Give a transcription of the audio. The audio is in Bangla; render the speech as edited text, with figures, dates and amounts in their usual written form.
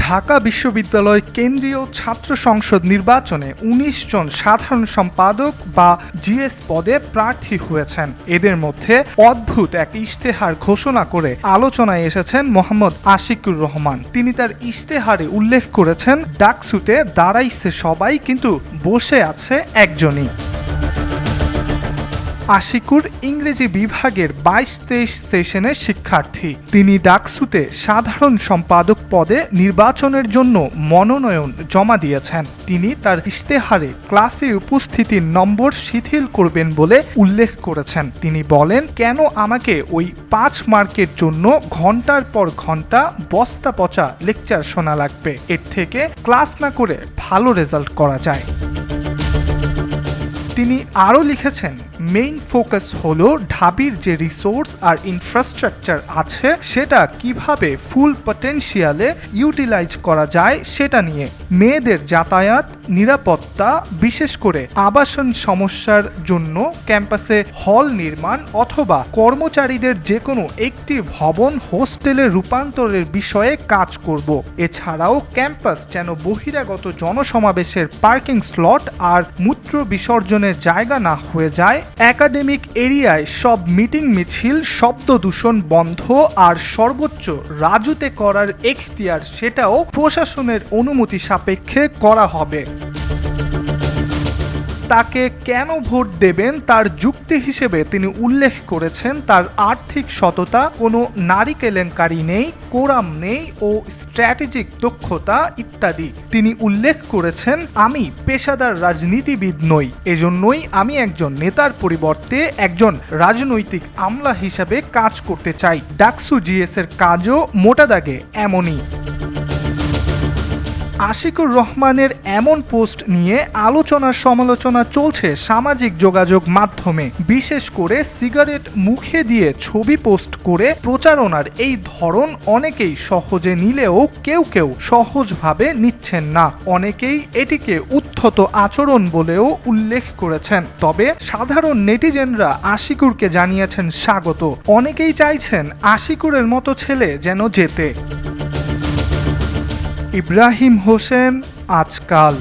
ঢাকা বিশ্ববিদ্যালয় কেন্দ্রীয় ছাত্র সংসদ নির্বাচনে ১৯ জন সাধারণ সম্পাদক বা জিএস পদে প্রার্থী হয়েছেন। এদের মধ্যে অদ্ভুত এক ইশতেহার ঘোষণা করে আলোচনায় এসেছেন মোহাম্মদ আশিকুর রহমান। তিনি তার ইশতেহারে উল্লেখ করেছেন, ডাকসুতে দাঁড়াইছে সবাই, কিন্তু বসে আছে একজনই। আশিকুর ইংরেজি বিভাগের ২২-২৩ সেশনের শিক্ষার্থী। তিনি ডাকসুতে সাধারণ সম্পাদক পদে নির্বাচনের জন্য মনোনয়ন জমা দিয়েছেন। তিনি তার ইশতেহারে ক্লাসে উপস্থিতির নম্বর শিথিল করবেন বলে উল্লেখ করেছেন। তিনি বলেন, কেন আমাকে ওই ৫ মার্কের জন্য ঘন্টার পর ঘন্টা বস্তা পচা লেকচার শোনা লাগবে? এর থেকে ক্লাস না করে ভালো রেজাল্ট করা যায়। তিনি আরও লিখেছেন, মেইন ফোকাস হলো ঢাবির যে রিসোর্স আর ইনফ্রাস্ট্রাকচার আছে সেটা কিভাবে ফুল পটেনশিয়ালে ইউটিলাইজ করা যায় সেটা নিয়ে। মেয়েদের যাতায়াত, নিরাপত্তা, বিশেষ করে আবাসন সমস্যার জন্য ক্যাম্পাসে হল নির্মাণ অথবা কর্মচারীদের যে কোনো একটি ভবন হোস্টেলে রূপান্তরের বিষয়ে কাজ করব। এছাড়াও ক্যাম্পাস যেন বহিরাগত জনসমাবেশের পার্কিং স্লট আর মূত্র বিসর্জনের জায়গা না হয়ে যায়। একাডেমিক এরিয়ায় সব মিটিং মিছিল, শব্দ দূষণ বন্ধ আর সর্বোচ্চ রাজুতে করার এখতিয়ার সেটাও প্রশাসনের অনুমতি সাপেক্ষে করা হবে। তাকে কেন ভোট দেবেন তার যুক্তি হিসেবে তিনি উল্লেখ করেছেন, তার আর্থিক সততা, কোনো নারী কেলেঙ্কারি নেই, কোরাম নেই ও স্ট্র্যাটেজিক দক্ষতা ইত্যাদি। তিনি উল্লেখ করেছেন, আমি পেশাদার রাজনীতিবিদ নই, এজন্যই আমি একজন নেতার পরিবর্তে একজন রাজনৈতিক আমলা হিসাবে কাজ করতে চাই। ডাকসু জিএস এর কাজও মোটা দাগে এমনই। আশিকুর রহমানের এমন পোস্ট নিয়ে আলোচনা সমালোচনা চলছে সামাজিক যোগাযোগ মাধ্যমে। বিশেষ করে সিগারেট মুখে দিয়ে ছবি পোস্ট করে প্রচারণার এই ধরন অনেকেই সহজে নিলেও কেউ কেউ সহজভাবে নিচ্ছেন না। অনেকেই এটিকে উদ্ধত আচরণ বলেও উল্লেখ করেছেন। তবে সাধারণ নেটিজেনরা আশিকুরকে জানিয়েছেন স্বাগত। অনেকেই চাইছেন আশিকুরের মতো ছেলে যেন জেতে। ইব্রাহিম হোসেন, আজকাল।